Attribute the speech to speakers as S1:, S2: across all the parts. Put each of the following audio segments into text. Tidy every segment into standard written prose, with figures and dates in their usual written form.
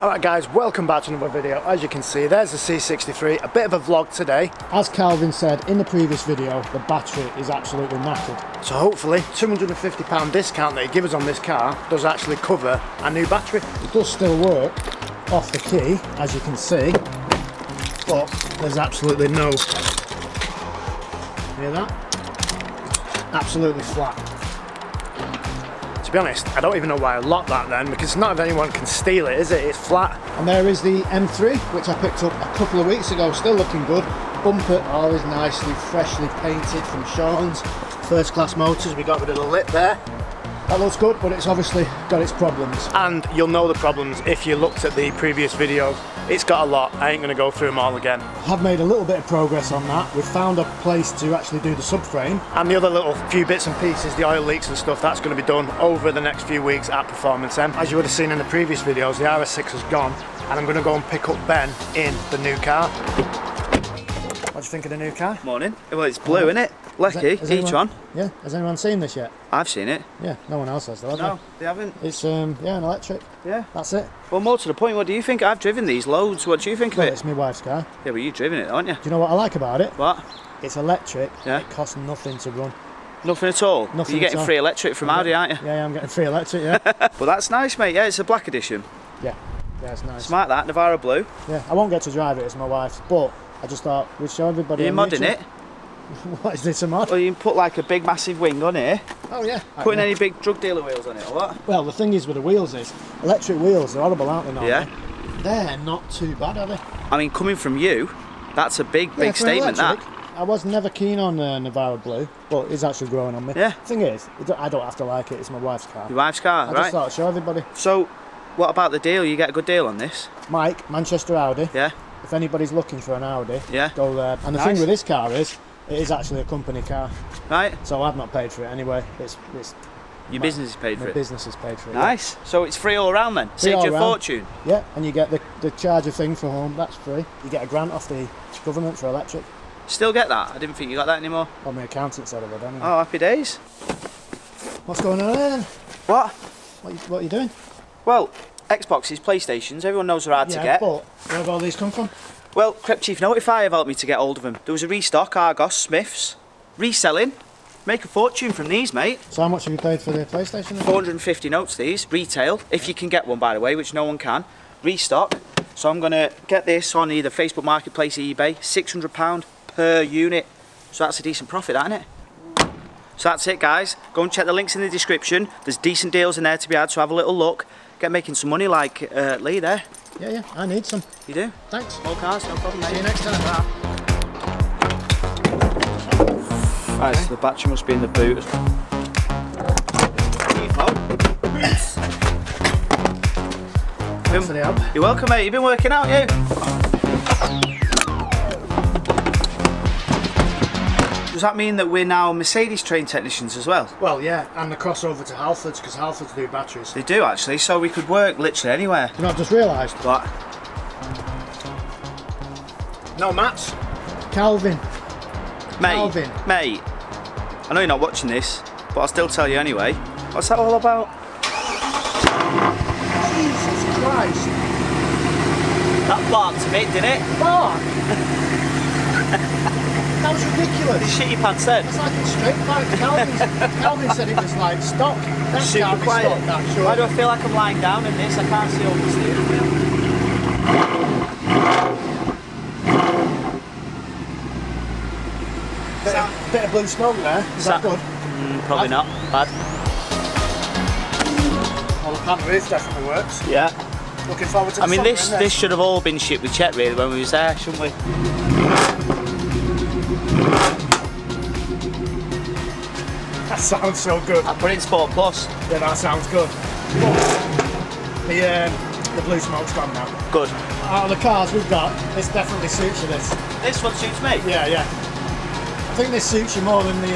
S1: Alright guys, welcome back to another video. As you can see, there's the C63, a bit of a vlog today. As Calvin said in the previous video, the battery is absolutely knackered. So hopefully, £250 discount that he gives us on this car does actually cover a new battery. It does still work off the key, as you can see, but there's absolutely no... Hear that? Absolutely flat. To be honest, I don't even know why I locked that then, because not if anyone can steal it, is it? It's flat. And there is the M3, which I picked up a couple of weeks ago, still looking good. Bumper always nicely, freshly painted from Sean's. First class motors, we got rid of the lip there. That looks good, but it's obviously got its problems. And you'll know the problems if you looked at the previous video. It's got a lot, I ain't gonna go through them all again. I've made a little bit of progress on that. We've found a place to actually do the subframe. And the other little few bits and pieces, the oil leaks and stuff, that's gonna be done over the next few weeks at Performance M. As you would have seen in the previous videos, the RS6 has gone, and I'm gonna go and pick up Ben in the new car. What do you think of the new car?
S2: Morning. Well, it's blue, isn't it? Lecky, e-tron.
S1: Yeah, has anyone seen this yet?
S2: I've seen it.
S1: Yeah, no one else has though, have
S2: No, they haven't.
S1: It's, yeah, an electric.
S2: Yeah.
S1: That's it.
S2: Well, more to the point, what do you think? I've driven these loads. What do you think of it?
S1: It's my wife's car.
S2: Yeah, well, you've driven it, aren't you?
S1: Do you know what I like about it?
S2: What?
S1: It's electric.
S2: Yeah.
S1: It costs nothing to run.
S2: Nothing at all?
S1: Nothing.
S2: You're getting free electric from Audi, aren't you?
S1: Yeah, I'm getting free electric, yeah.
S2: Well, that's nice, mate. Yeah, it's a black edition.
S1: Yeah, it's nice.
S2: Smart that, Navara blue.
S1: Yeah, I won't get to drive it, it's my wife's, but I just thought we'd show everybody.
S2: Are you modding it?
S1: What, is this a mod?
S2: Well, you can put like a big massive wing on here.
S1: Oh yeah.
S2: Putting any big drug dealer wheels on it or what?
S1: Well, the thing is with the wheels is, electric wheels, they're horrible, aren't they normally?
S2: Yeah.
S1: They're not too bad, are they?
S2: I mean, coming from you, that's a big statement,
S1: electric,
S2: that.
S1: I was never keen on Navara blue, but it's actually growing on me.
S2: Yeah.
S1: The thing is, I don't have to like it, it's my wife's car.
S2: Your wife's car, right?
S1: I just thought I'd show everybody.
S2: So, what about the deal? You get a good deal on this?
S1: Mike, Manchester Audi.
S2: Yeah.
S1: If anybody's looking for an Audi,
S2: yeah,
S1: go there. And the thing with this car is, it is actually a company car.
S2: Right.
S1: So I've not paid for it anyway. It's
S2: your business is paid for it?
S1: My business is paid for it.
S2: Nice. Yeah. So it's free all around then? Saved you a fortune?
S1: Yeah, and you get the charger thing for home, that's free. You get a grant off the government for electric.
S2: Still get that? I didn't think you got that anymore.
S1: Well, my accountant said I would anyway.
S2: Oh, happy days.
S1: What's going on then?
S2: What?
S1: What are you doing?
S2: Well, Xboxes, PlayStations, everyone knows they're hard to get.
S1: But where have all these come from?
S2: Well, Crep Chief Notify have helped me to get hold of them. There was a restock, Argos, Smiths, reselling. Make a fortune from these, mate.
S1: So how much have you paid for the PlayStation?
S2: 450 notes these, retail, if you can get one by the way, which no one can. Restock. So I'm going to get this on either Facebook Marketplace or eBay, £600 per unit. So that's a decent profit, isn't it? So that's it, guys. Go and check the links in the description. There's decent deals in there to be had, so have a little look. Get making some money like Lee there.
S1: Yeah, I need some.
S2: You do?
S1: Thanks.
S2: Small cars, no problem, mate.
S1: See you next time.
S2: Right, so the battery must be in the boot.
S1: Thanks for the help.
S2: You're welcome, mate. You've been working out, you? Does that mean that we're now Mercedes trained technicians as well?
S1: Well, yeah, and the crossover to Halfords, because Halfords do batteries.
S2: They do actually, so we could work literally anywhere.
S1: You know, I've just realised.
S2: What?
S1: No Mats. Calvin.
S2: Mate,
S1: Calvin.
S2: Mate, I know you're not watching this, but I'll still tell you anyway. What's that all about?
S1: Jesus Christ.
S2: That barked a bit, didn't it?
S1: Bark? That was ridiculous.
S2: Did you shit your pants then?
S1: It's like a straight bike. Calvin said it was like stock. That's
S2: super quiet.
S1: Stock, that, sure.
S2: Why do I feel like I'm lying down in this? I can't see over the steering wheel.
S1: Bit of blue smoke there. Is that good?
S2: Probably not. Bad.
S1: Well, the pan roof definitely works.
S2: Yeah.
S1: Looking forward to the
S2: I mean,
S1: summer,
S2: this should have all been shipped with check really when we was there, shouldn't we?
S1: That sounds so good.
S2: I put it in Sport Plus.
S1: Yeah, that sounds good. The blue smoke's gone now.
S2: Good.
S1: Out of the cars we've got, this definitely suits you, this.
S2: This one suits me?
S1: Yeah. I think this suits you more than the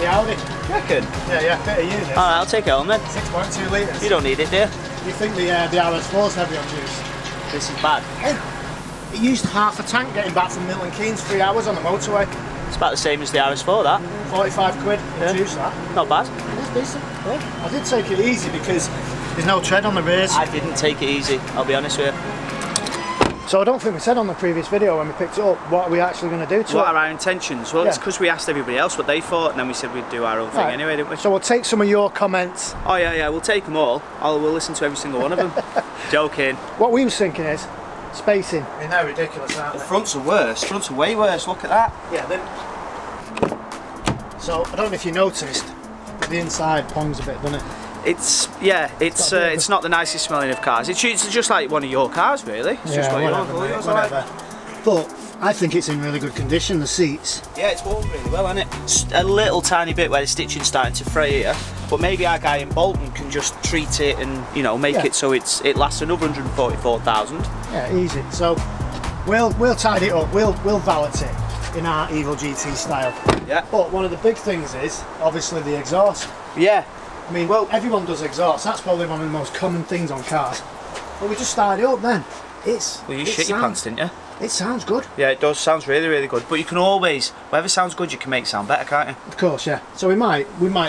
S1: Audi.
S2: You reckon?
S1: Yeah, bit of you this.
S2: Alright, I'll take it home then.
S1: 6.2 litres.
S2: You don't need it, do you?
S1: You think the RS4's heavy on juice?
S2: This is bad.
S1: It used half a tank getting back from Milton Keynes, 3 hours on the motorway.
S2: It's about the same as the RS4, that.
S1: 45 quid in juice, that.
S2: Not bad.
S1: It's decent. Yeah. I did take it easy because There's no tread on the rears.
S2: I didn't take it easy, I'll be honest with you.
S1: So I don't think we said on the previous video when we picked it up, what are we actually going to do to it?
S2: What are our intentions? Well, it's because we asked everybody else what they thought, and then we said we'd do our own thing anyway, didn't we?
S1: So we'll take some of your comments.
S2: Oh yeah, we'll take them all. We'll listen to every single one of them. Joking.
S1: What we was thinking is, spacing. I mean, they're ridiculous, aren't they?
S2: The fronts are worse. Fronts are way worse, look at that.
S1: Yeah, then. So, I don't know if you noticed, but the inside pongs a bit, doesn't it?
S2: It's not the nicest smelling of cars. It's just like one of your cars, really. It's just like
S1: whatever. But I think it's in really good condition, the seats.
S2: Yeah, it's worn really well, isn't it? It's a little tiny bit where the stitching's starting to fray here, but maybe our guy in Bolton can just treat it and, you know, make it so it lasts another 144,000.
S1: Yeah, easy. So we'll tidy it up. We'll valet it in our Evo GT style.
S2: Yeah.
S1: But one of the big things is obviously the exhaust.
S2: Yeah.
S1: I mean, well, everyone does exhaust. That's probably one of the most common things on cars. But we just started it up then.
S2: Well, you shit your pants, didn't you?
S1: It sounds good.
S2: Yeah, it does. Sounds really, really good. But you can always, whatever sounds good, you can make sound better, can't you?
S1: Of course, yeah. So we might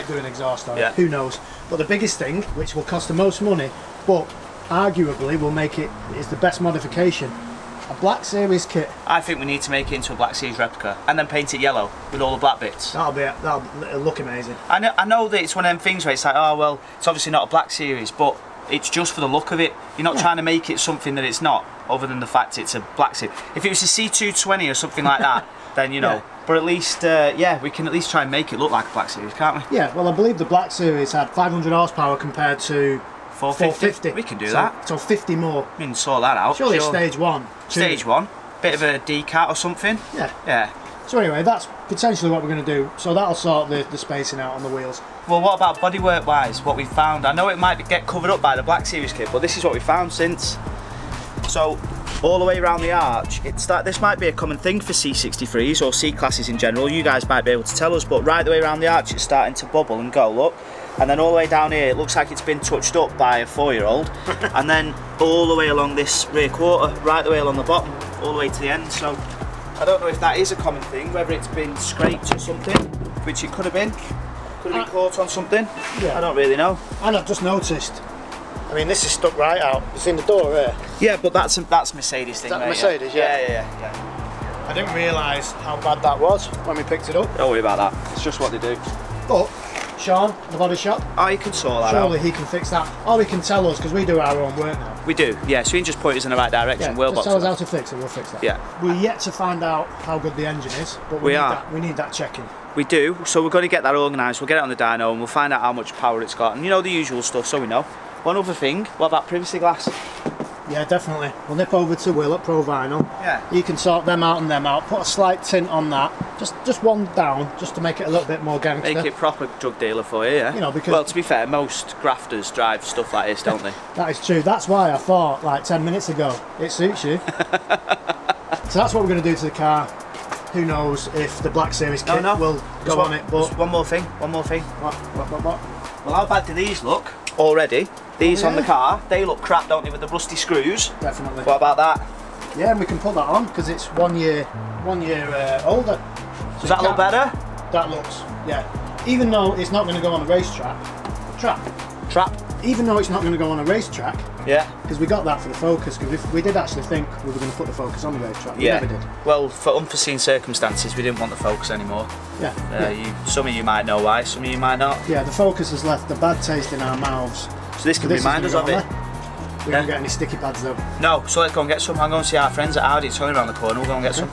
S1: do an exhaust on it. Who knows? But the biggest thing, which will cost the most money, but arguably will make it is the best modification. A Black Series kit.
S2: I think we need to make it into a Black Series replica and then paint it yellow with all the black bits.
S1: It'll look amazing.
S2: I know that it's one of them things where it's like, oh well, it's obviously not a Black Series, but it's just for the look of it. You're not trying to make it something that it's not, other than the fact it's a Black Series. If it was a C220 or something like that, then you know. But at least, we can at least try and make it look like a Black Series, can't we?
S1: Yeah. Well, I believe the Black Series had 500 horsepower compared to 450.
S2: We can do that.
S1: So 50 more.
S2: We can sort that out.
S1: Surely stage one.
S2: Stage one. Bit of a decat or something.
S1: Yeah.
S2: Yeah.
S1: So anyway, that's potentially what we're going to do. So that'll sort the spacing out on the wheels.
S2: Well, what about bodywork wise? What we found? I know it might get covered up by the Black Series kit, but this is what we found since. So all the way around the arch, this might be a common thing for C63s or C classes in general. You guys might be able to tell us, but right the way around the arch, it's starting to bubble and go. Look. And then all the way down here, it looks like it's been touched up by a 4-year-old. And then all the way along this rear quarter, right the way along the bottom, all the way to the end. So I don't know if that is a common thing, whether it's been scraped or something, which it could have been. Could have been caught on something. Yeah. I don't really know.
S1: And I've just noticed, I mean, this is stuck right out. You seen the door here?
S2: Yeah, but that's Mercedes thing, mate.
S1: Mercedes, yeah. I didn't realise how bad that was when we picked it up.
S2: Don't worry about that. It's just what they do.
S1: But Sean, the body shop.
S2: Oh, you can sort that out.
S1: Surely he can fix that. Or he can tell us, because we do our own work now.
S2: We do, yeah. So he can just point us in the right direction.
S1: Yeah,
S2: We'll
S1: just tell us how to fix it, we'll fix that.
S2: Yeah.
S1: We're yet to find out how good the engine is, but we need that checking.
S2: We do, so we're going to get that organised. We'll get it on the dyno and we'll find out how much power it's got. And you know, the usual stuff, so we know. One other thing, what about privacy glass?
S1: Yeah, definitely. We'll nip over to Will at Pro Vinyl.
S2: Yeah.
S1: You can sort them out and them out. Put a slight tint on that. Just one down, just to make it a little bit more gangster.
S2: Make it proper drug dealer for you, yeah? You know, because... Well, to be fair, most grafters drive stuff like this, don't they?
S1: That is true. That's why I thought, like 10 minutes ago, it suits you. So that's what we're going to do to the car. Who knows if the Black Series kit will go on it, but...
S2: One more thing.
S1: What?
S2: Well, how bad do these look already? These on the car, they look crap, don't they, with the rusty screws?
S1: Definitely.
S2: What about that?
S1: Yeah, and we can put that on because it's one year older. So
S2: does that look better?
S1: That looks, yeah. Even though it's not going to go on a racetrack, even though it's not going to go on a racetrack,
S2: yeah,
S1: because we got that for the Focus, because we did actually think we were going to put the Focus on the racetrack. We never did.
S2: Well, for unforeseen circumstances, we didn't want the Focus anymore.
S1: Yeah.
S2: Some of you might know why, some of you might not.
S1: Yeah, the Focus has left a bad taste in our mouths.
S2: So this can remind us of it.
S1: We don't get any sticky pads though.
S2: No, so let's go and get some. I'm going to see our friends at Audi. It's only around the corner. We'll go and get some.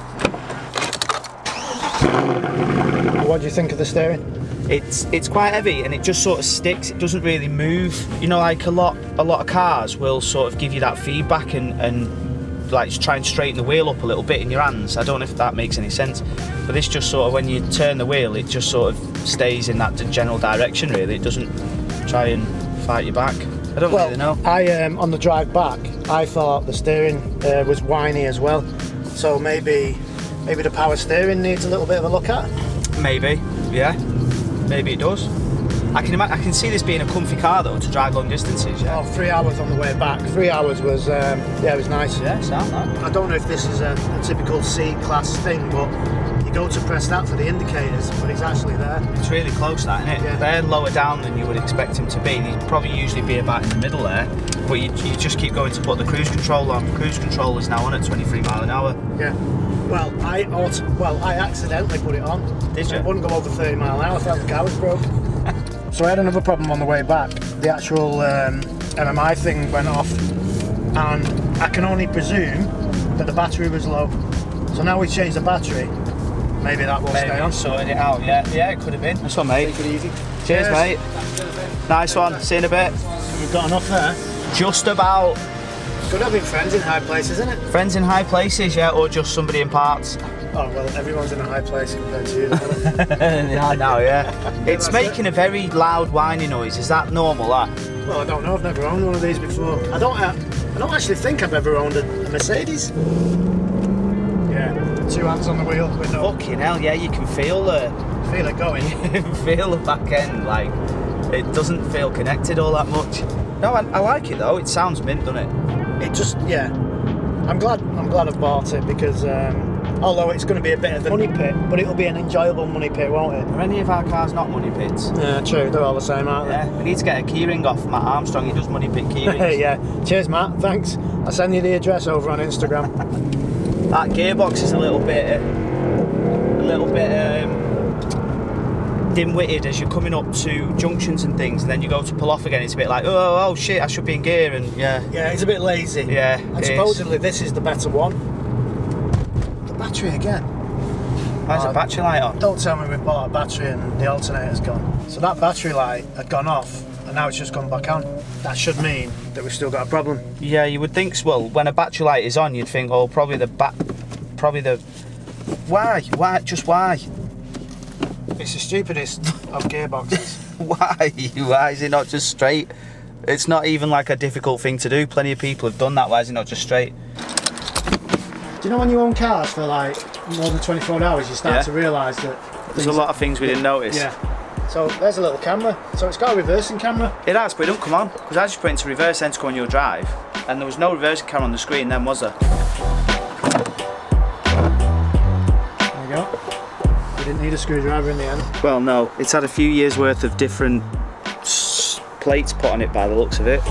S1: What do you think of the steering?
S2: It's quite heavy and it just sort of sticks. It doesn't really move. You know, like a lot of cars will sort of give you that feedback and like try and straighten the wheel up a little bit in your hands. I don't know if that makes any sense, but this just sort of, when you turn the wheel, it just sort of stays in that general direction. Really, it doesn't try and fight you back. I don't really know.
S1: On the drive back, I thought the steering was whiny as well. So maybe the power steering needs a little bit of a look at.
S2: Maybe, yeah. Maybe it does. I can see this being a comfy car though to drive long distances. Yeah.
S1: Oh, 3 hours on the way back. 3 hours was it was nice.
S2: Yeah, sound that.
S1: I don't know if this is a typical C class thing, but you you go to press that for the indicators, but it's actually there.
S2: It's really close, that, isn't it?
S1: Yeah.
S2: They're lower down than you would expect him to be. He'd probably usually be about in the middle there, but you just keep going to put the cruise control on. The cruise control is now on at 23 mile an hour.
S1: Yeah. Well, I accidentally put it on.
S2: Did you?
S1: It wouldn't go over 30 mile an hour. I thought the car was broke. So I had another problem on the way back. The actual MMI thing went off, and I can only presume that the battery was low. So now we changed the battery. Maybe that will stay on.
S2: Sorted it out, yeah. Yeah, it could have been. That's one, mate.
S1: Take it easy.
S2: Cheers, mate. Nice one. See you in a bit.
S1: We've got enough there.
S2: Just about.
S1: Good having friends in high places, isn't it?
S2: Friends in high places, yeah, or just somebody in parts.
S1: Oh, well, everyone's in a high place compared to you.
S2: Yeah, I know, yeah. It's making a very loud whiny noise. Is that normal, that?
S1: Well, I don't know. I've never owned one of these before. I don't actually think I've ever owned a Mercedes. Yeah, 2 hands on the wheel with no...
S2: Fucking hell, yeah, you can feel
S1: Feel it going.
S2: you can feel the back end, like, it doesn't feel connected all that much. No, I like it though. It sounds mint, doesn't it?
S1: It just, yeah. I'm glad I've bought it because although it's going to be a bit of a money pit, but it'll be an enjoyable money pit, won't it?
S2: Are any of our cars not money pits?
S1: Yeah, true. They're all the same, aren't they?
S2: Yeah. We need to get a keyring off Matt Armstrong. He does money pit keyrings.
S1: Yeah. Cheers, Matt. Thanks. I'll send you the address over on Instagram.
S2: That gearbox is a little bit dim-witted as you're coming up to junctions and things, and then you go to pull off again. It's a bit like, oh shit, I should be in gear, and yeah.
S1: Yeah, it's a bit lazy.
S2: Yeah.
S1: And supposedly this is the better one. The battery again.
S2: Why's the battery light on?
S1: Don't tell me we bought a battery and the alternator's gone. So that battery light had gone off and now it's just gone back on. That should mean that we've still got a problem.
S2: Yeah, you would think so. Well, when a battery light is on, you'd think, oh, probably the why? Just why?
S1: It's the stupidest of gearboxes.
S2: Why is it not just straight? It's not even like a difficult thing to do. Plenty of people have done that. Why is it not just straight?
S1: Do you know when you own cars for like more than 24 hours, you start to realise that
S2: there's a lot of things we didn't notice.
S1: Yeah. So there's a little camera. So it's got a reversing camera.
S2: It has, but it don't come on. Because I just put it into reverse then to go on your drive, and there was no reversing camera on the screen then, was there?
S1: There you go. We didn't need a screwdriver in the end.
S2: Well, no. It's had a few years worth of different plates put on it by the looks of it.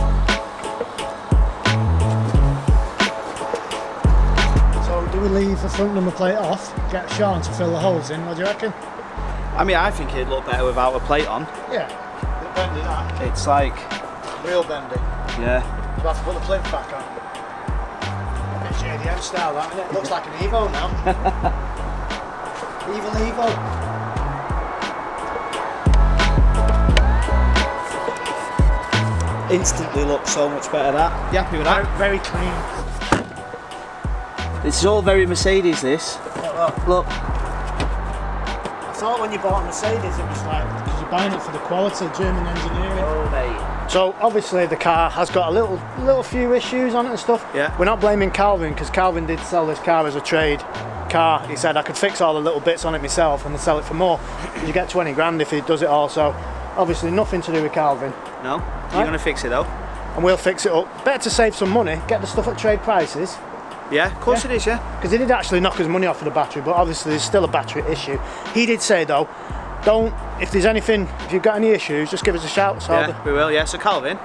S1: So do we leave the front number plate off, get Sean to fill the holes in, what do you reckon?
S2: I mean, I think it'd look better without a plate on.
S1: Yeah, a bit bendy that.
S2: It's like...
S1: real bendy.
S2: Yeah.
S1: We'll have to put the plinth back on. A bit JDM style that, isn't it? Looks like an Evo now. Evil Evo.
S2: Instantly looks so much better, that. You happy with that?
S1: Very clean.
S2: This is all very Mercedes, this. Look.
S1: I thought when you bought a Mercedes it was like, because you're buying it for the quality, German engineering.
S2: Oh, mate.
S1: So obviously the car has got a little few issues on it and stuff.
S2: Yeah.
S1: We're not blaming Calvin, because Calvin did sell this car as a trade car. He said I could fix all the little bits on it myself and sell it for more. You get 20 grand if he does it all, so obviously nothing to do with Calvin.
S2: No? You're going to fix it though?
S1: And we'll fix it up. Better to save some money, get the stuff at trade prices.
S2: Yeah, of course it is, yeah.
S1: Because he did actually knock his money off for the battery, but obviously there's still a battery issue. He did say though, if there's anything, if you've got any issues, just give us a shout. So
S2: yeah, we will, yeah. So Calvin,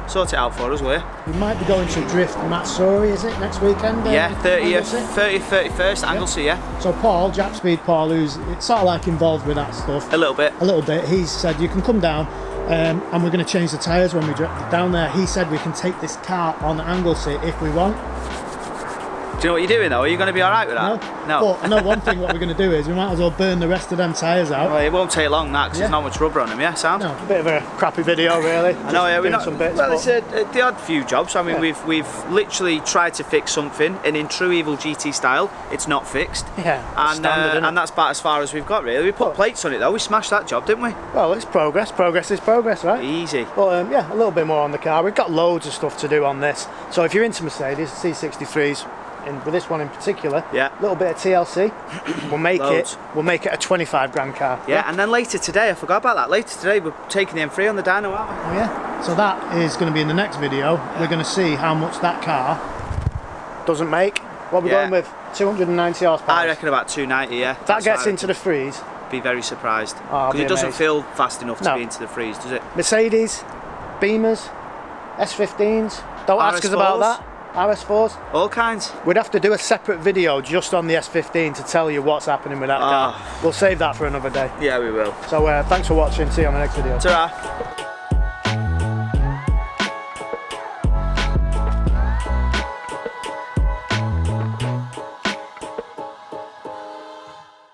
S2: sort it out for us, will you?
S1: We might be going to Drift Matsuri, is it, next weekend?
S2: Yeah, 30th, 31st, Anglesey, yeah.
S1: So Paul, Jack Speed Paul, who's sort of like involved with that stuff.
S2: A little bit.
S1: He said you can come down and we're going to change the tyres when we drop down there. He said we can take this car on Anglesey if we want.
S2: Do you know what you're doing though? Are you going to be alright with that? No.
S1: But I know one thing what we're going to do is we might as well burn the rest of them tyres out.
S2: Well, it won't take long that because there's not much rubber on them, yeah, sound?
S1: No, a bit of a crappy video really.
S2: I know, yeah, we're not,
S1: some bits,
S2: well, it's the odd few jobs. I mean, we've literally tried to fix something, and in true Evil GT style, it's not fixed.
S1: Yeah,
S2: and that's about as far as we've got really. We put plates on it though, we smashed that job, didn't we?
S1: Well, it's progress. Progress is progress, right?
S2: Easy.
S1: But yeah, a little bit more on the car. We've got loads of stuff to do on this. So if you're into Mercedes, C63s, and with this one in particular,
S2: yeah,
S1: a little bit of TLC, we'll make it a 25 grand car.
S2: Yeah, and then later today, I forgot about that, later today we're taking the M3 on the dyno, aren't we?
S1: Oh yeah, so that is going to be in the next video. We're going to see how much that car doesn't make What we're going with? 290 horsepower.
S2: I reckon about 290, yeah.
S1: If that gets into the freeze,
S2: be very surprised.
S1: Oh,
S2: because it doesn't feel fast enough to be into the freeze, does it?
S1: Mercedes, Beamers, S15s. Don't ask us about that. RS4s.
S2: All kinds.
S1: We'd have to do a separate video just on the S15 to tell you what's happening with that car. We'll save that for another day.
S2: Yeah, we will.
S1: So thanks for watching. See you on the next video.
S2: Ta-ra.